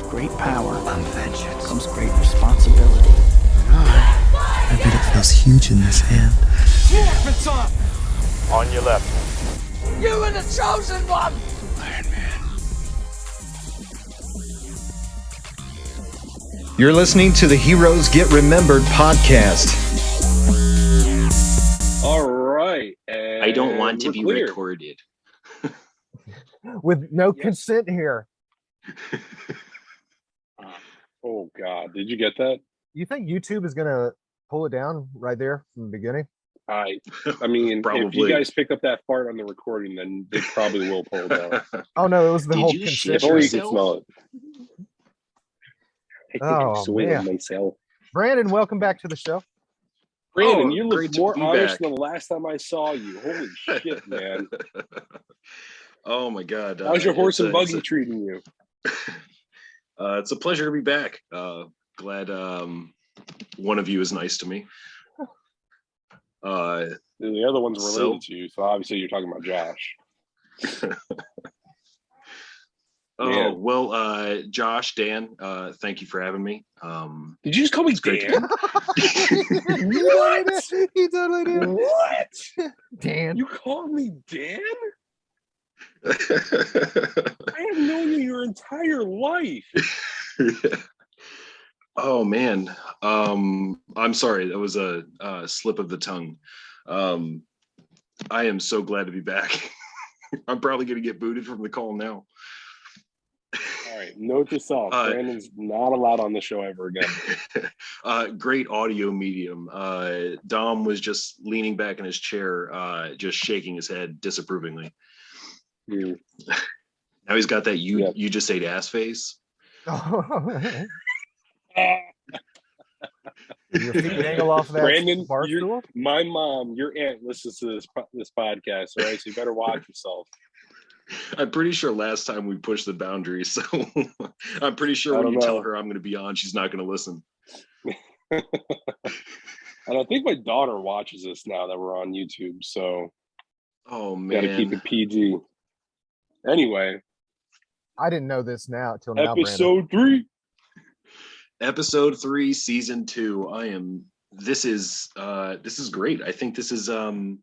great power vengeance comes great responsibility. I bet it feels huge in this hand. On your left. You are the chosen one! Iron Man. You're listening to the Heroes Get Remembered podcast. All right. And I don't want to be clear. recorded. With no consent here. Oh, God. Did you get that? You think YouTube is going to pull it down right there from the beginning? I mean, if you guys pick up that fart on the recording, then they probably will pull it down. Oh, no, it was the Did whole you consent. If only you yourself? can smell it. I think Oh, I'm sweet man. on myself. Brandon, welcome back to the show. Brandon, Oh, you look great to more be honest back. than the last time I saw you. Holy shit, man. Oh my God! How's your horse and it's buggy treating you? It's a pleasure to be back. Glad one of you is nice to me. The other one's related to you, so obviously you're talking about Josh. Oh Yeah. well, Josh, Dan, thank you for having me. Did you just call me great to Dan? What? He totally did. What? Dan. You called me Dan? I have known you your entire life. Oh man, I'm sorry. That was a slip of the tongue. I am so glad to be back. I'm probably going to get booted from the call now. All right, note to self: Brandon's not allowed on the show ever again. Great audio medium. Dom was just leaning back in his chair, just shaking his head disapprovingly. Hmm. Now he's got that you just ate ass face. Your feet dangle off that Brandon, bar stool? my mom, your aunt listens to this podcast, all right? So you better watch yourself. I'm pretty sure last time we pushed the boundaries, so I'm pretty sure I when don't you know. tell her I'm going to be on, she's not going to listen. And I think my daughter watches this now that we're on YouTube, so Oh gotta keep man, it PG. Anyway, I didn't know this till now, Brandon. episode 3. episode 3, season 2. This is great. I think this is a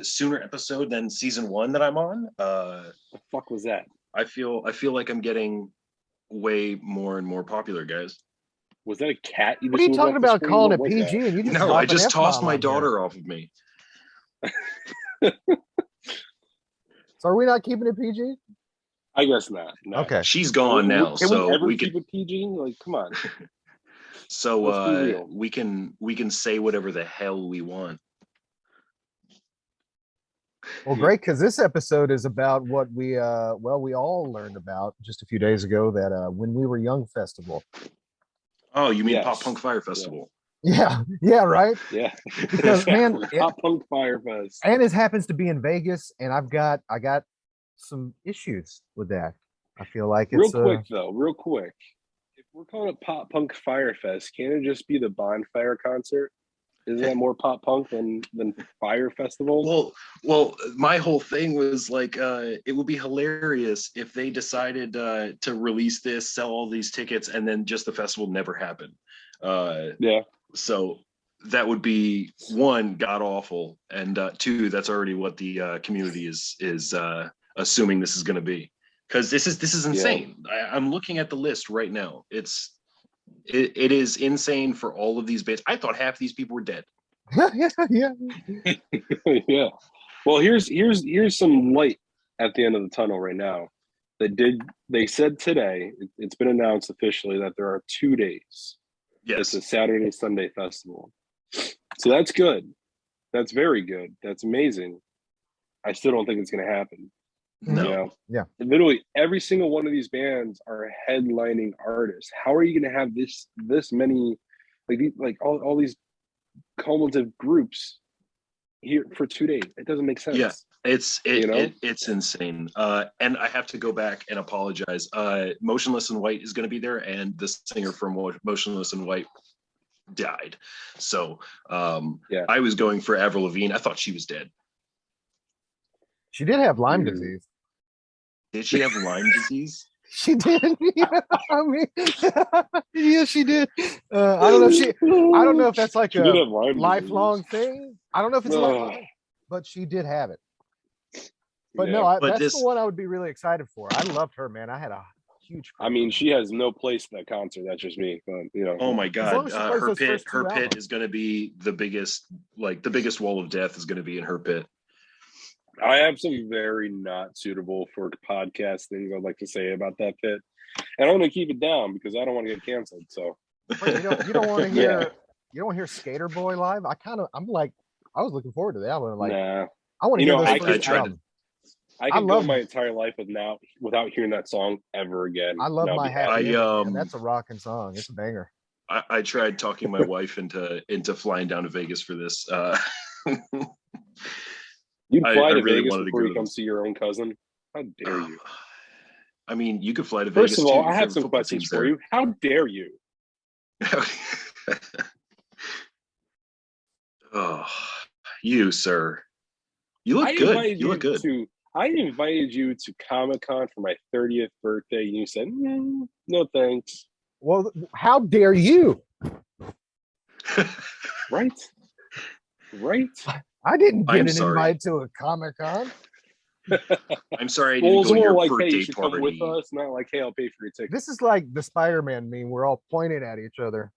sooner episode than season 1 that I'm on. The fuck was that? I feel like I'm getting way more and more popular, guys. Was that a cat? What are you talking about calling it What was PG? that? And you just No, I dropped an just tossed F-bomb my on here. daughter off of me. So are we not keeping it PG? I guess not. No. Okay. She's gone now, Can so we ever we keep could. it PG? Like, come on. So Let's be real. we can say whatever the hell we want. Well, great, because this episode is about what we all learned about just a few days ago, that When We Were Young festival. Oh, you mean Yes. Pop Punk Fire Festival? Yeah, right. Yeah. Because, man, Pop Punk Fire Fest. And it happens to be in Vegas, and I got some issues with that. I feel like it's Real quick. If we're calling it Pop Punk Fire Fest, can't it just be the Bonfire concert? Isn't that more pop punk than Fire Festival? Well, my whole thing was like, it would be hilarious if they decided to release this, sell all these tickets, and then just the festival never happened. Yeah. So that would be 1, god awful, and 2, that's already what the community is assuming this is going to be, because this is insane. I'm looking at the list right now. It is insane for all of these bands. I thought half these people were dead. yeah. Yeah. Well, here's some light at the end of the tunnel right now. They said today, it's been announced officially that there are 2 days. Yes. It's a Saturday, Sunday festival. So that's good. That's very good. That's amazing. I still don't think it's going to happen. No. You know? Yeah. Literally every single one of these bands are headlining artists. How are you going to have this many, like all these cumulative groups here for 2 days? It doesn't make sense. Yeah. It's insane. And I have to go back and apologize. Motionless in White is going to be there, and the singer from Motionless in White died. So I was going for Avril Lavigne. I thought she was dead. She did have Lyme disease. Did she have Lyme disease? She did. I mean, yeah, she did. I don't know if she. I don't know if that's like She did have a Lyme lifelong disease. thing. I don't know if it's a Ugh. lifelong thing, but she did have it. But Yeah. no, But that's this- the one I would be really excited for. I loved her, man. I had a huge. I mean, she has no place in that concert. That's just me. But, you know. Oh my long God! as she plays Her those pit, first two her pit albums. is going to be the biggest wall of death is going to be in her pit. I have some very not suitable for podcast things I'd like to say about that pit, and I'm going to keep it down because I don't want to get canceled. So Wait, you don't want to Yeah. hear you don't want to hear Skater Boy live? I'm like I was looking forward to that one. Like nah, I want to You hear know, those I first tried to- album. I can love- go my entire life without hearing that song ever again. I love and I'll my be happy. happy. I, Ending, man. That's a rocking song. It's a banger. I tried talking my wife into flying down to Vegas for this. You'd I fly to really Vegas wanted to before go you to come this. see your own cousin. How dare you? I mean, you could fly to Vegas. First of all, too. I Your have favorite some football questions team's for there. you. How dare you? Oh, you, sir. You look I good. invited You look good. I invited you to Comic-Con for my 30th birthday, and you said, no thanks. Well, how dare you? Right? Right? I didn't I'm get an sorry. invite to a Comic-Con. I'm sorry I Well, didn't it's go to more your like, hey, birthday you should come party. with us, not like, hey, I'll pay for your ticket. This is like the Spider-Man meme. We're all pointing at each other.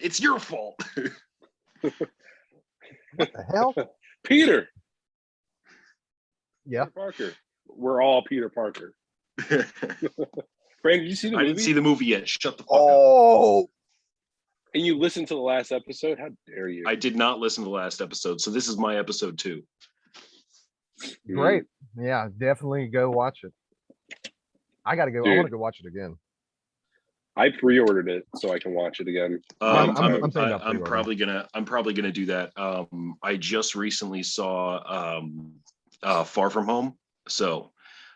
It's your fault. What the hell? Peter Yeah. Parker. We're all Peter Parker. Brandon, did you see the I movie? didn't see the movie yet. Shut the fuck up. Oh, And you listened to the last episode? How dare you? I did not listen to the last episode, so this is my episode 2. great. Yeah, definitely go watch it. I gotta go. I Dude. want to go watch it again. I pre-ordered it so I can watch it again. I'm I'm thinking about probably gonna do that. I just recently saw Far From Home, so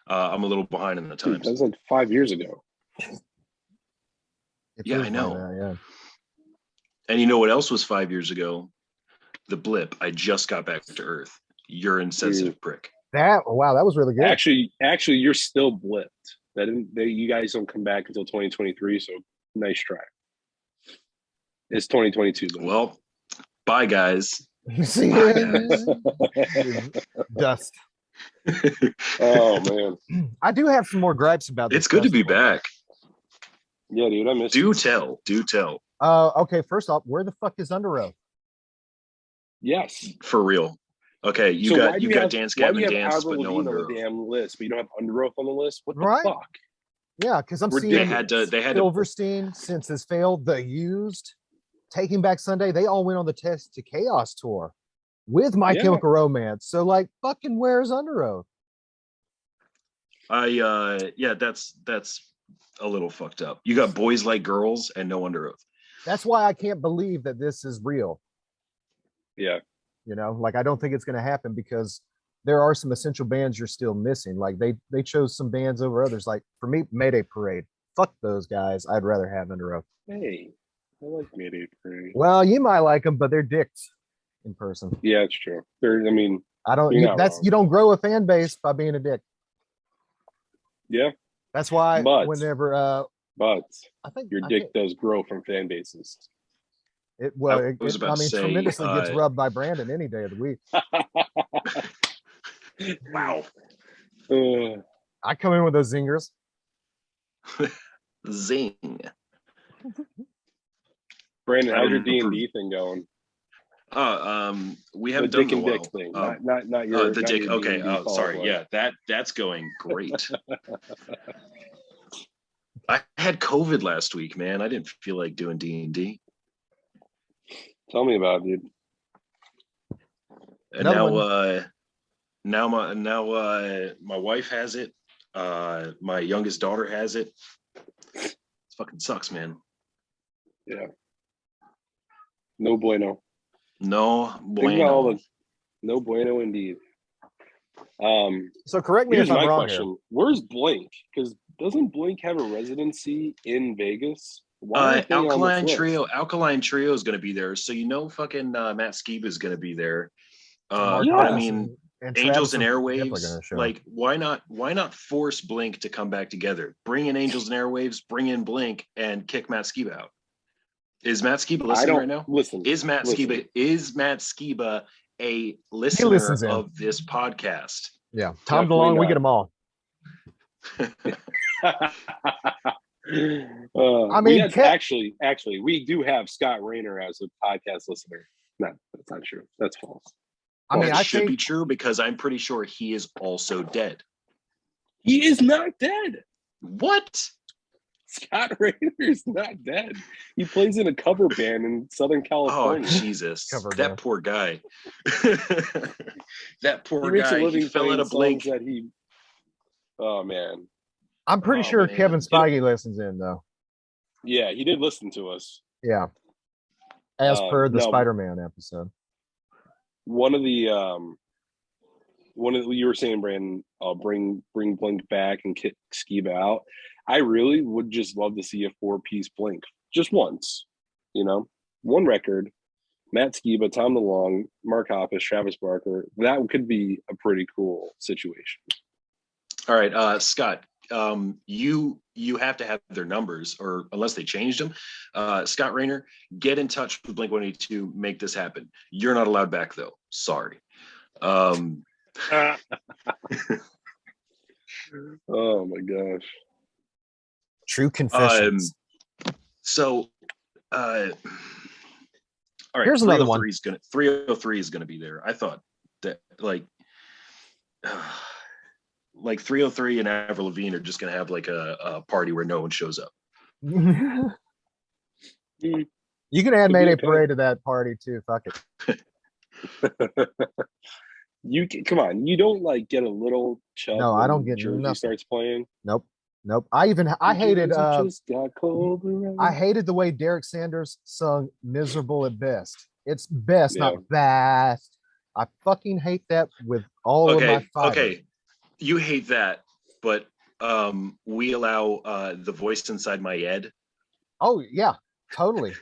I'm a little behind in the Dude, times. that was like 5 years ago. It Yeah, feels I like know. that, yeah. And you know what else was 5 years ago? The blip. I just got back to Earth. You're insensitive prick. That was really good. Actually, you're still blipped. You guys don't come back until 2023. So nice try. It's 2022 though. Well, bye guys. You see dust. Oh man, I do have some more gripes about this. It's good to be festival. back. yeah, dude, I miss Do you. tell. Do tell. Okay, first off, where the fuck is Under Oath? Yes, For real. Okay, you So why got do you got have- Dance why do Gavin you have Dance, Avril but no Lavigne Under on the Oath. damn list, but you don't have Under Oath on the list. What the Right. fuck? Yeah, because I'm seeing They had to Silverstein, Since Has Failed, The Used, Taking Back Sunday. They all went on the Test to Chaos tour with My Yeah. Chemical Romance. So, like, fucking where's Under Oath? Yeah, that's a little fucked up. You got Boys Like Girls and no Under Oath. That's why I can't believe that this is real. Yeah, You know, like I don't think it's going to happen because there are some essential bands you're still missing. Like they chose some bands over others. Like for me, Mayday Parade. Fuck those guys. I'd rather have Under Oath. hey, I like Mayday Parade. Well, you might like them, but they're dicks in person. Yeah, it's true. I mean, I don't. You're You, not that's wrong. you don't grow a fan base by being a dick. yeah, That's why But- whenever but I think your I dick think does grow from fan bases. it I was about I to mean say, tremendously gets rubbed by Brandon any day of the week. Wow. I come in with those zingers. Zing. Brandon, how's your Um, D&D thing going? We The haven't done Dick in a and while. Dick thing, not your The not Dick. your Okay. D&D Oh, sorry. follow-up. Yeah, that's going great. I had COVID last week, man. I didn't feel like doing D&D. Tell me about it, dude. And Another now my wife has it. My youngest daughter has it. It fucking sucks, man. Yeah. No bueno. No Think about all bueno. the no bueno indeed. So correct me Here's if I'm my wrong question: Where's Blink? Because doesn't Blink have a residency in Vegas? Why aren't they on this Alkaline list? Trio. Alkaline Trio is going to be there. So fucking Matt Skiba is going to be there. here. Mark yeah. I Ronson mean, And Angels Travis and is definitely Airwaves, gonna show. like why not force Blink to come back together? Bring in Angels and Airwaves, bring in Blink, and kick Matt Skiba out. Is Matt Skiba I listening don't right now? listen. Is Matt listen. Skiba a listener listens in. of this podcast? Yeah, Tom Definitely DeLonge, we not. get them all. I mean, actually, we do have Scott Rayner as a podcast listener. No, that's not true. That's false. I mean, That I should think be true because I'm pretty sure he is also dead. He is not dead. What? Scott Rayner is not dead. He plays in a cover band in Southern Oh California. Jesus! Cover That band. poor guy. That He poor makes a guy. He living fell playing out of songs Blink. that he. Oh man, I'm pretty Oh, sure man. Kevin Feige listens in though. yeah, he did listen to us. Yeah, as per the no. Spider-Man episode. One of the you were saying, Brandon, bring Blink back and kick Skiba out. I really would just love to see a 4-piece Blink just once, one record. Matt Skiba, Tom DeLonge, Mark Hoppus, Travis Barker. That could be a pretty cool situation. All right, Scott. You have to have their numbers, or unless they changed them. Scott Rayner, get in touch with Blink-182. Make this happen. You're not allowed back though. Sorry. Oh my gosh. True confessions. So, all right. Here's another one. 303 is gonna be there. I thought that like 303 and Avril Lavigne are just gonna have like a party where no one shows up. You can add Could be Mayday okay. Parade to that party too. Fuck it. Come on, you don't get a little chub. No, I don't get Jersey nothing. starts playing. Nope. I hated Jersey just got cold around. I hated the way Derek Sanders sung "Miserable at Best." It's best, Yeah. not best. I fucking hate that with all of my fiber. Okay. You hate that, but we allow the voice inside my head. Oh yeah, totally.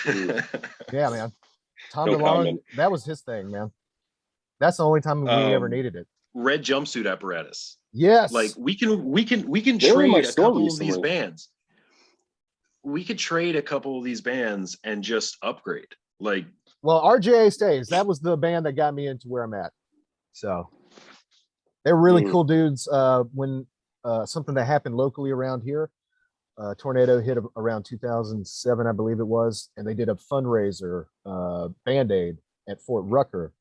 Yeah, man. Tom No DeLonge, comment. that was his thing, man. That's the only time we ever needed it. Red jumpsuit apparatus. Yes. Like we can They were in my trade a store couple of these recently. bands. We could trade a couple of these bands and just upgrade. Like, well, RJA stays. That was the band that got me into where I'm at. So they're really Mhm. cool dudes. When something that happened locally around here, tornado hit around 2007, I believe it was, and they did a fundraiser, Band-Aid at Fort Rucker,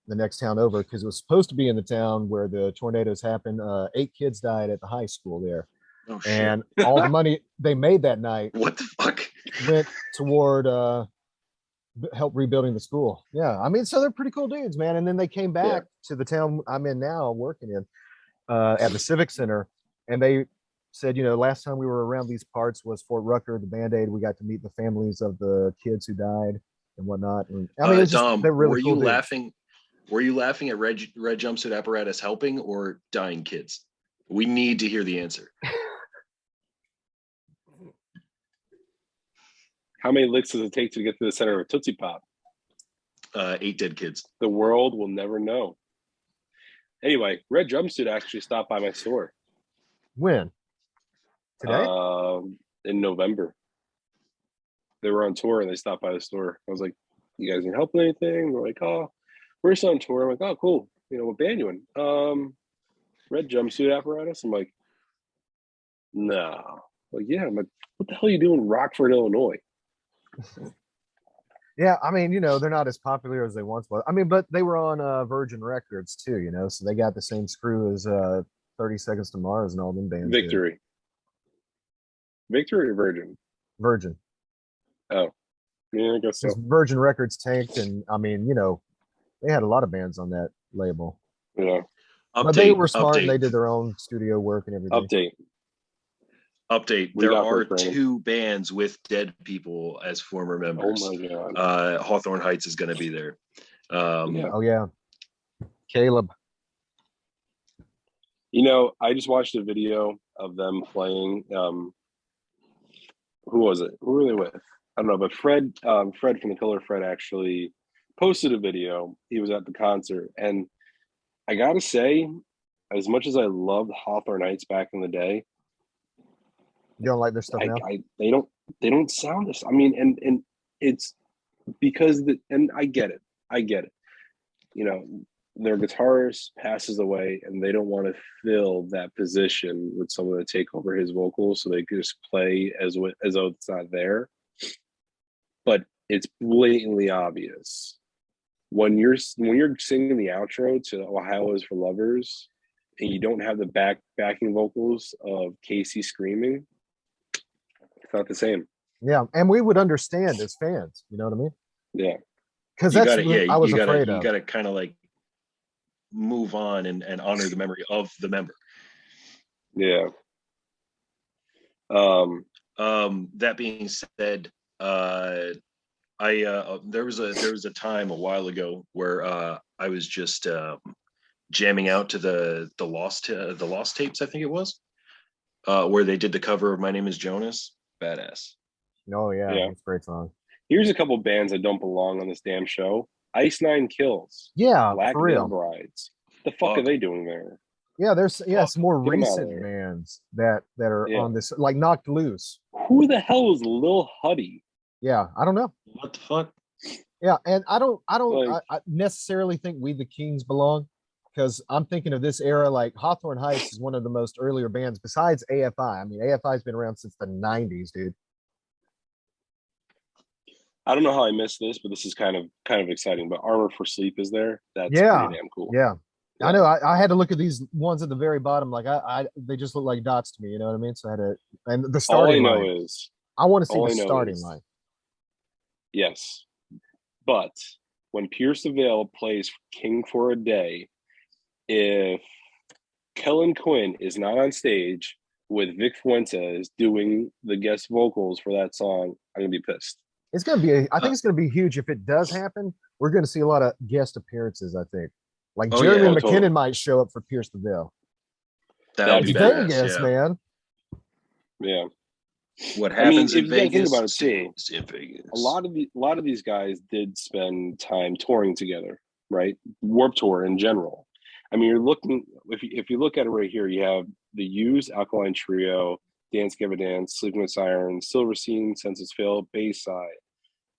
the next town over, because it was supposed to be in the town where the tornadoes happened. 8 kids died at the high school there, oh shit. and all the money they made that night What the fuck? went toward help rebuilding the school. Yeah, I mean, so they're pretty cool dudes, man. And then they came back to the town I'm in now, working in, at the Civic Center, and they said, last time we were around these parts was Fort Rucker, the Band-Aid. We got to meet the families of the kids who died and whatnot. And I mean, it's just, Dom, they're really were cool you dudes. laughing? Were you laughing at red jumpsuit apparatus helping or dying kids? We need to hear the answer. How many licks does it take to get to the center of a Tootsie Pop? 8 dead kids. The world will never know. Anyway, Red Jumpsuit actually stopped by my store When? Today? in November. They were on tour and they stopped by the store. I was like, "You guys need help with anything?" They're like, "Oh, we're just on tour." I'm like, "Oh, cool. What band you in?" Red Jumpsuit Apparatus. I'm like, "No." Like, yeah. I'm like, "What the hell are you doing in Rockford, Illinois?" Yeah, I mean, they're not as popular as they once was. I mean, but they were on Virgin Records too, so they got the same screw as 30 Seconds to Mars and all them bands. did. Victory or Virgin? Virgin. Oh, yeah, I guess so. Since Virgin Records tanked, and I mean, they had a lot of bands on that label. Yeah. But they were smart update, and they did their own studio work and everything. Update. There got are for Brandon? 2 bands with dead people as former members. Oh my god. Hawthorne Heights is going to be there. Yeah. Oh yeah. Caleb. I just watched a video of them playing. Who was it? Who were they with? I don't know, but Fred from the Killer Fred actually posted a video. He was at the concert, and I gotta say, as much as I loved Hawthorne Heights back in the day, You don't like their stuff now? they don't sound this. I mean, and it's because and I get it. I get it. You know, their guitarist passes away and they don't want to fill that position with someone to take over his vocals, so they can just play as though it's not there. But it's blatantly obvious when you're singing the outro to Ohio is for Lovers and you don't have the backing vocals of Casey screaming, it's not the same. Yeah, and we would understand as fans. You know what I mean? Yeah, Because You that's gotta, what yeah, I was you gotta, afraid you of. gotta kind of like move on and honor the memory of the member. yeah. That being said, there was a time a while ago where I was just jamming out to the Lost tapes, I think it was, where they did the cover of My Name Is Jonas. Badass. Oh yeah, Yeah. it's a great song. Here's a couple bands that don't belong on this damn show. Ice Nine Kills, Yeah, Black for Veil real. Brides. The fuck are they doing there? Yeah, there's some more Get 'em out of recent there. bands that are Yeah. on this, like Knocked Loose. Who the hell is Lil Huddy? Yeah, I don't know. What the fuck? Yeah, and I don't Like- I necessarily think We the Kings belong, because I'm thinking of this era. Like Hawthorne Heights is one of the most earlier bands besides AFI. I mean, AFI's been around since the 90s, dude. I don't know how I missed this, but this is kind of exciting. But Armor for Sleep is there. That's Yeah. pretty damn cool. Yeah. Yeah. I know. I had to look at these ones at the very bottom. Like they just look like dots to me. You know what I mean? So I had to, and the All I starting know line. is I want to see all the I know starting is- line. yes. But when Pierce the Veil plays King for a Day, if Kellen Quinn is not on stage with Vic Fuentes doing the guest vocals for that song, I'm gonna be pissed. It's gonna be. I think it's gonna be huge if it does happen. We're gonna see a lot of guest appearances. I think, like Oh, Jeremy yeah. McKinnon Totally. might show up for Pierce the Veil. That That'd would It's be be badass. Vegas, Yeah. man. Yeah. What I mean, happens if in you gotta think Vegas about it, too, stays in Vegas. a lot of these guys did spend time touring together, right? Warped Tour in general. I mean, you're looking if you look at it right here, you have the Used, Alkaline Trio, Dance Give a Dance, Sleeping with Sirens, Silverstein, Census Fail, Bayside,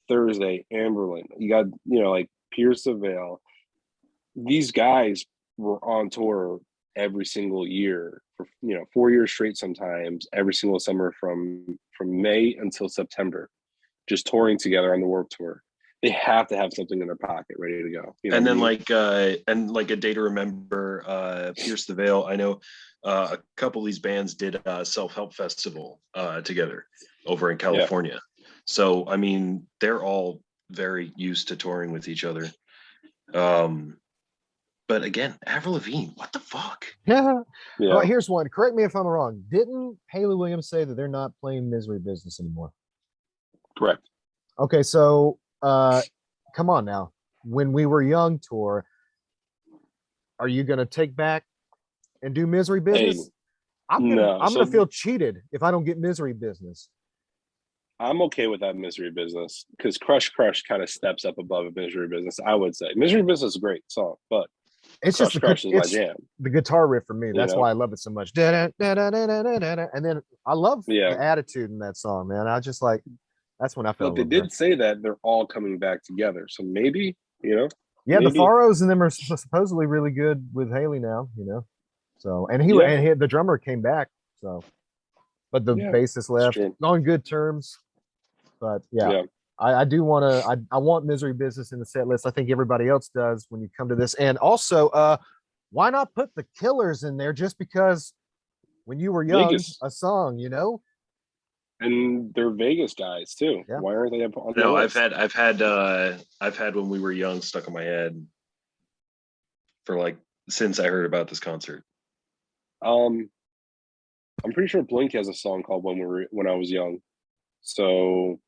Thursday, Amberlin. You got like Pierce the Veil. These guys were on tour every single year for 4 years straight, sometimes every single summer from May until September, just touring together on the Warped Tour. They have to have something in their pocket ready to go. You know And what I then mean? like a day to remember, Pierce the Veil. I know a couple of these bands did a self-help festival together over in California. So I mean, they're all very used to touring with each other. But again, Avril Lavigne, what the fuck? Yeah. Yeah. Well, here's one. Correct me if I'm wrong. Didn't Haley Williams say that they're not playing Misery Business anymore? Correct. Okay, so come on now. When We Were Young tour, are you gonna take back and do Misery Business? I'm gonna so- feel cheated if I don't get Misery Business. I'm okay with that Misery Business because Crush kind of steps up above a Misery Business. I would say Misery Business is a great song, but It's Crush just Crush is my it's jam. the guitar riff for me. That's know? why I love it so much. Da-da-da-da-da-da-da-da. And then I love Yeah. the attitude in that song, man. I just like that's when I felt But they did say that they're all coming back together, so maybe Yeah, maybe. the Faros and them are supposedly really good with Haley now, So and Yeah. the drummer came back, so but the Yeah, bassist left true. on good terms. But Yeah. I do want to I want Misery Business in the set list. I think everybody else does when you come to this. And also, why not put the Killers in there just because when you were young, Vegas. a song, And they're Vegas guys too. Yeah. Why aren't they on the No, list? I've had When We Were Young stuck in my head for like since I heard about this concert. I'm pretty sure Blink has a song called When I Was Young. So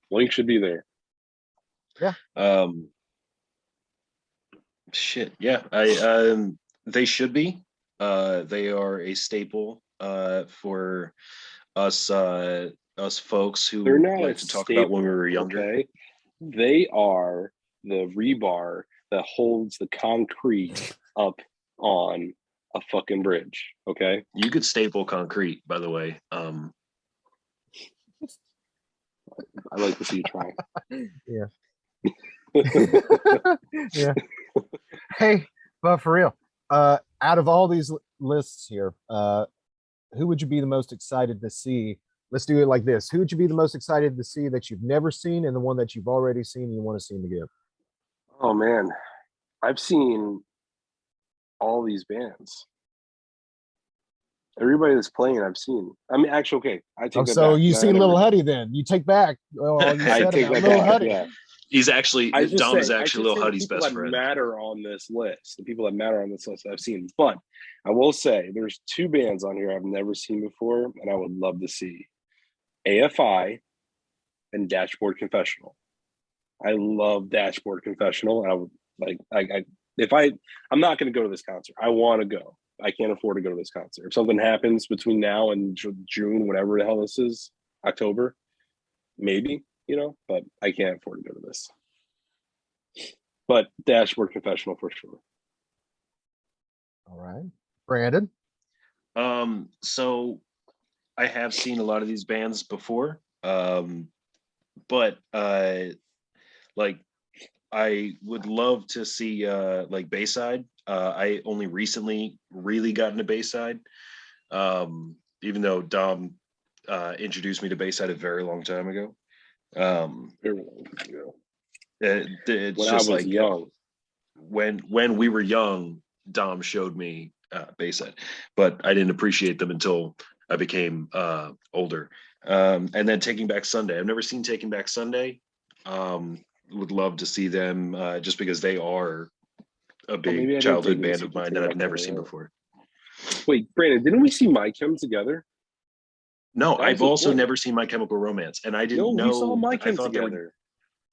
Blink should be there. Shit, yeah, they should be. They are a staple for us folks who They're not like a to talk about when we staple, were younger. Okay. They are the rebar that holds the concrete up on a fucking bridge. Okay. You could staple concrete, by the way. I like to see you try. Yeah. Hey, but for real, out of all these lists here, who would you be the most excited to see? Let's do it like this. Who would you be the most excited to see that you've never seen, and the one that you've already seen and you want to see them again? Oh man, I've seen all these bands. Everybody that's playing, I've seen. I mean, actually, okay. I take Oh, that so back. you No, seen I Little never- Huddy then? You take back all you I said take about that Little back. Huddy. Yeah. He's actually I just Dom is say- I actually just Lil say the Huddy's people best that friend. matter on this list. The people that matter on this list I've seen. But I will say there's two bands on here I've never seen before, and I would love to see. AFI and Dashboard Confessional. I love Dashboard Confessional. I would like I'm not going to go to this concert. I want to go. I can't afford to go to this concert. If something happens between now and June, whatever the hell this is, October, maybe, but I can't afford to go to this. But Dashboard Confessional for sure. All right, Brandon. So I have seen a lot of these bands before. But like I would love to see like Bayside. I only recently really got into Bayside. Even though Dom introduced me to Bayside a very long time ago. Very long time ago. It's When I just was like young. when we were young, Dom showed me Bayside, but I didn't appreciate them until I became older. And then Taking Back Sunday. I've never seen Taking Back Sunday. Would love to see them just because they are a maybe I big didn't childhood take you to band see of mine Taking that I've Back never Sunday, seen yeah. before. Wait, Brandon, didn't we see My Chem together? No, That was I've the also point. never seen My Chemical Romance, and I didn't No, know. we saw My I Chem thought they were. together.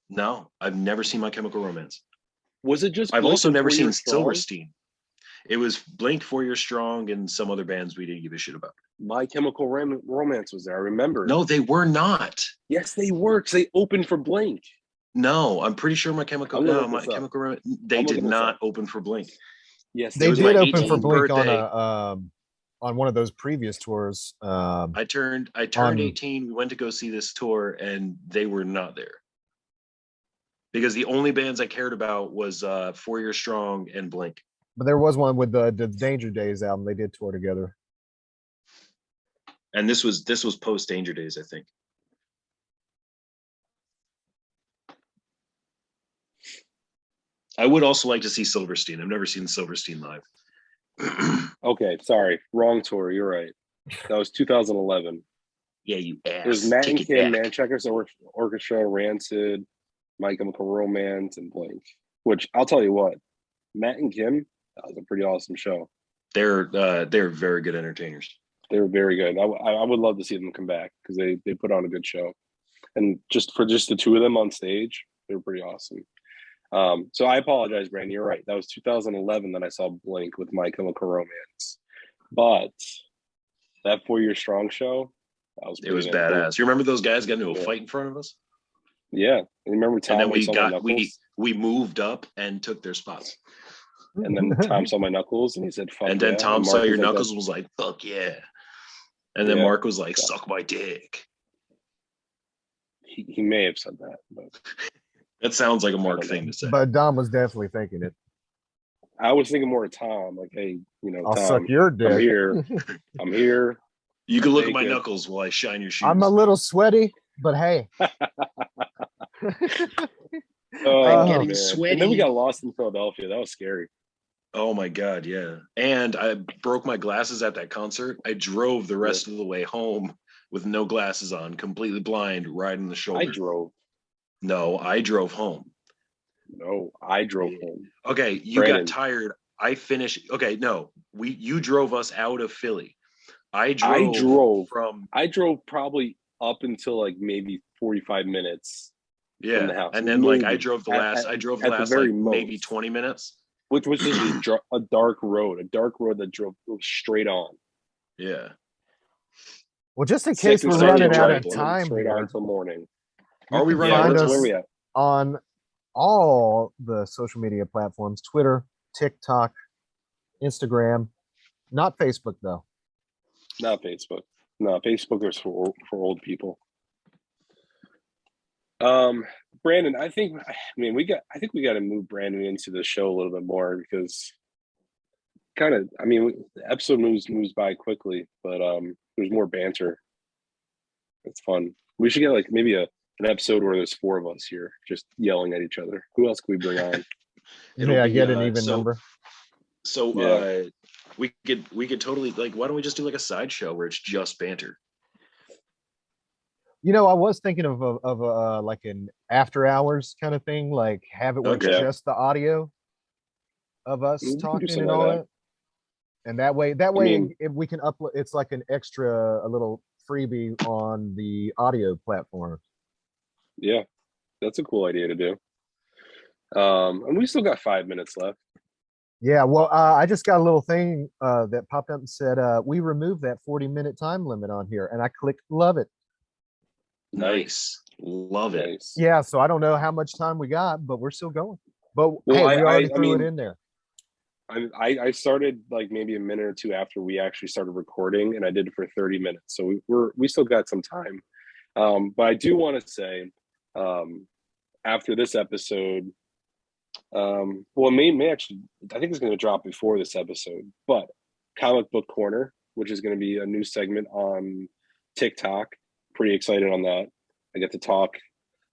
No, I've never seen My Chemical Romance. Was it just I've Blink also and never 4 seen Year Strong? Silverstein. It was Blink, 4 Year Strong, and some other bands we didn't give a shit about. My Chemical Romance was there. I remember. No, they were not. Yes, they were. 'Cause they opened for Blink. No, I'm pretty sure My Chemical. I'm gonna No, look My this up. Chemical Romance. They I'm did looking this not up. open for Blink. Yes, They was did my open for 18th Blink birthday. on one of those previous tours. I turned on- 18. We went to go see this tour, and they were not there. Because the only bands I cared about was 4 Year Strong and Blink. But there was one with the Danger Days album. They did tour together. And this was post Danger Days, I think. I would also like to see Silverstein. I've never seen Silverstein live. Okay, sorry. Wrong tour. You're right. That was 2011. Yeah, you ass. It was Matt Take and it Kim, back. Manchester's Orchestra, Rancid, My Chemical Romance, and Blink. Which I'll tell you what, Matt and Kim, that was a pretty awesome show. They're very good entertainers. They were very good. I would love to see them come back because they put on a good show, and just the two of them on stage, they were pretty awesome. So I apologize, Brandon. You're right. That was 2011 that I saw Blink with My Chemical Romance, but that 4 Year Strong show, that was It was pretty damn cool. badass. You remember those guys got into a Yeah. fight in front of us? Yeah, and remember Tom? And then when he saw my knuckles? we moved up and took their spots. And then Tom saw my knuckles and he said, "Fuck And then yeah." Tom Mark saw was your like, knuckles and was like, fuck yeah. And then Yeah. Mark was like, Yeah. suck my dick. He may have said that, but That sounds like a Mark don't know. thing to say. But Dom was definitely thinking it. I was thinking more of Tom. Like, hey, I'll Tom, suck your dick. I'm here. I'm here. You can look at Make my it. knuckles while I shine your shoes. I'm a little sweaty, but hey. Oh, getting man. sweaty. And then we got lost in Philadelphia. That was scary. Oh my God, yeah. And I broke my glasses at that concert. I drove the rest of the way home with no glasses on, completely blind, riding the shoulder. I drove. No, I drove home. No, I drove home. Okay, you Brandon. got tired. I finished. Okay, no, you drove us out of Philly. I drove probably up until like maybe 45 minutes from the yeah, house. and then like I Maybe. drove the At- last. at- I drove the at the last very like maybe most. 20 minutes. Which was just a dark road that drove straight on. Yeah. Well, just in Six case and we're seven running out drive, of time straight here, on until morning. Are we can running find out of us Where we at? on all the social media platforms: Twitter, TikTok, Instagram. Not Facebook though. Not Facebook. No, Facebook is for old people. Brandon, I think I think we got to move Brandon into the show a little bit more because the episode moves by quickly, but there's more banter. It's fun. We should get like maybe an episode where there's 4 of us here just yelling at each other. Who else can we bring on? It'll Yeah, be, get an even number. So Yeah. we could totally, like, why don't we just do like a sideshow where it's just banter? You know, I was thinking of like an after hours kind of thing, like have it where it's Okay. just the audio of us We can do talking something and like all that. that. And that way, mean- if we can upload, it's like an extra, a little freebie on the audio platform. Yeah, that's a cool idea to do. And we still got 5 minutes left. Yeah, well, I just got a little thing that popped up and said we removed that 40-minute time limit on here, and I clicked love it. Nice. Love it. Nice. Yeah, so I don't know how much time we got, but we're still going. But Well, hey, we already I threw it mean- in there. I started like maybe a minute or two after we actually started recording, and I did it for 30 minutes. So we still got some time. But I do want to say, after this episode, well, it may actually, I think it's going to drop before this episode, but Comic Book Corner, which is going to be a new segment on TikTok. Pretty excited on that. I get to talk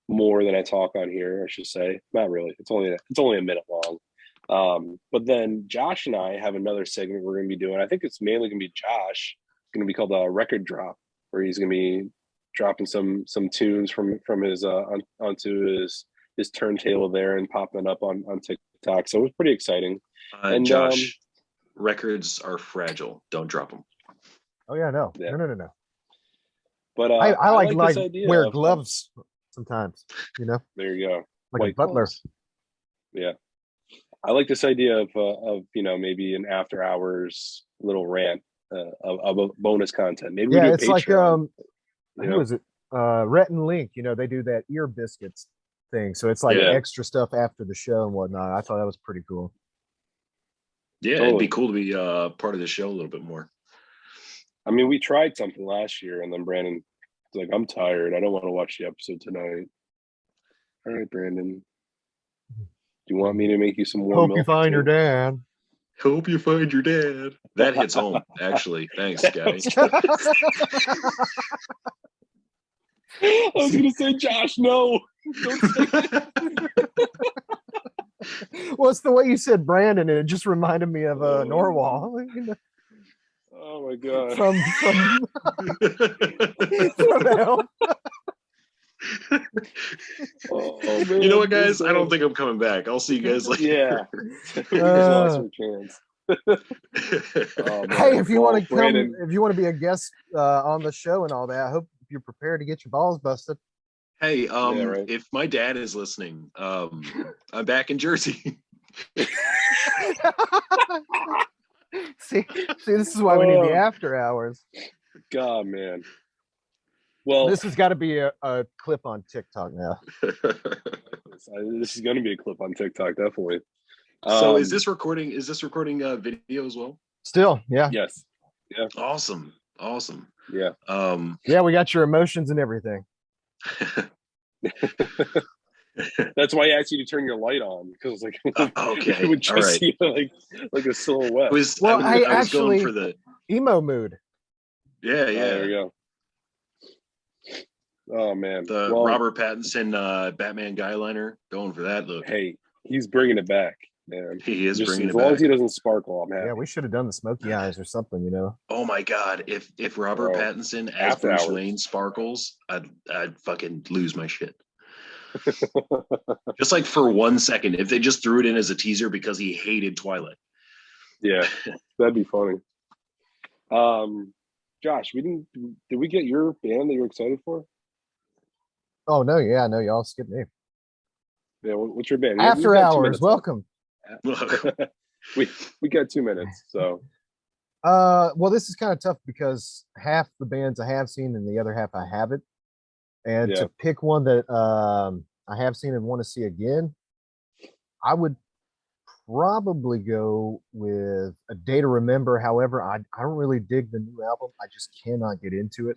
more than I talk on here, I should say. Not really. It's only a minute long. But then Josh and I have another segment we're going to be doing. I think it's mainly going to be Josh. It's going to be called a record drop, where he's going to be dropping some tunes from his onto his turntable there and popping up on TikTok. So it was pretty exciting. And, Josh, records are fragile. Don't drop them. Oh yeah, no, Yeah. no. But I like this idea wear of- gloves sometimes. You know, There you go. like White a butler. gloves. Yeah. I like this idea of maybe an after hours little rant of a bonus content. Maybe we Yeah, do it's like Patreon, you who know? is it? Rhett and Link. You know, they do that ear biscuits thing. So it's like Yeah. extra stuff after the show and whatnot. I thought that was pretty cool. Yeah, Totally. it'd be cool to be part of the show a little bit more. I mean, we tried something last year, and then Brandon was like, "I'm tired. I don't want to watch the episode tonight." All right, Brandon. Do you want me to make you some more Hope milk? you find your too? dad. Hope you find your dad. That hits home, actually. Thanks, guys. I was gonna say, Josh, no. Don't say Well, it's the way you said Brandon, and it just reminded me of Norwal. You know, Oh my god. from Elf. Oh, You know what, man, guys? this I don't is- think I'm coming back. I'll see you guys later. Yeah. We just lost our chance. Oh, man. Hey, if you Well, want to come, Brandon, if you want to be a guest on the show and all that, I hope you're prepared to get your balls busted. Hey, right. if my dad is listening, I'm back in Jersey. see, this is why we need the Oh. after hours. God, man. Well, This has got to be a clip on TikTok now. this is going to be a clip on TikTok, definitely. So is this recording video as well? Still, yeah, Yes. Awesome. Yeah. yeah, we got your emotions and everything. That's why I asked you to turn your light on, because like okay. it would just All right. see like a silhouette. I was, Well, I was I actually- going for the Emo mood. yeah. There you go. Oh man. The Well, Robert Pattinson Batman guy liner, going for that look. Hey, he's bringing it back, man. He is Just bringing as it long back. as he doesn't sparkle, I'm happy. Yeah, we should have done the smoky eyes or something, you know. Oh my god, if Robert Bro, Pattinson as after Bruce hours. Wayne sparkles, I'd fucking lose my shit. Just like for 1 second, if they just threw it in as a teaser because he hated Twilight. Yeah, that'd be funny. Josh, did we get your band that you're excited for? Oh no, yeah, no, y'all skipped me. Yeah, what's your band? After We've got 2 hours, minutes welcome. left. we got 2 minutes, so Well, this is kind of tough because half the bands I have seen and the other half I haven't. And Yeah. to pick one that I have seen and want to see again, I would probably go with A Day to Remember. However, I don't really dig the new album. I just cannot get into it.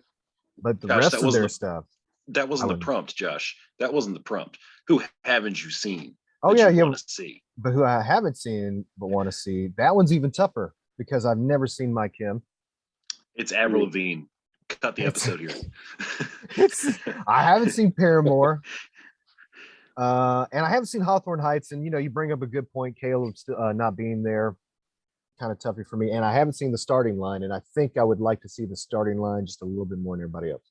But the Josh, rest that of wasn't their the stuff. that wasn't I the would- prompt, Josh. That wasn't the prompt. Who haven't you seen? Oh that yeah, you yeah. want to see? But who I haven't seen but want to see, that one's even tougher because I've never seen My Kim. It's Avril Lavigne. Cut the episode here. I haven't seen Paramore. And I haven't seen Hawthorne Heights. And you bring up a good point, Caleb still not being there, kind of toughy for me. And I haven't seen The Starting Line, and I think I would like to see The Starting Line just a little bit more than everybody else.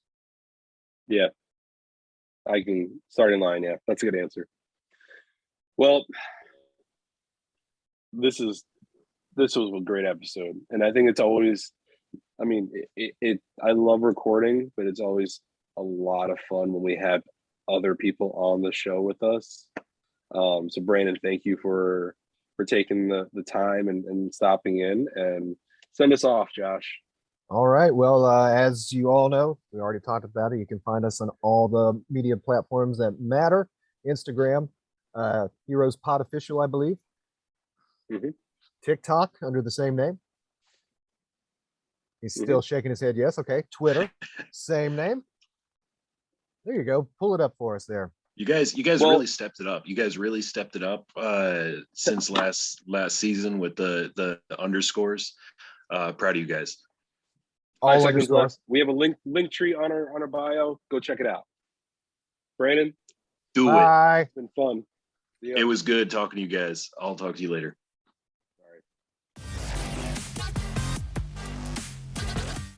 Yeah. I can start in line. Yeah, that's a good answer. Well, this was a great episode, and I think it's always. I mean, I love recording, but it's always a lot of fun when we have other people on the show with us. So Brandon, thank you for taking the time and stopping in, and send us off, Josh. All right. Well, as you all know, we already talked about it. You can find us on all the media platforms that matter. Instagram, Heroes Pod Official, I believe. Mhm. TikTok under the same name. He's still shaking his head. Yes. Okay. Twitter, same name. There you go. Pull it up for us there. You guys Well- really stepped it up. You guys really stepped it up since last season with the underscores. Proud of you guys. 5 All seconds underscores. left. We have a link tree on our bio. Go check it out. Brandon, Do it. Bye. it's been fun. See ya. It was good talking to you guys. I'll talk to you later.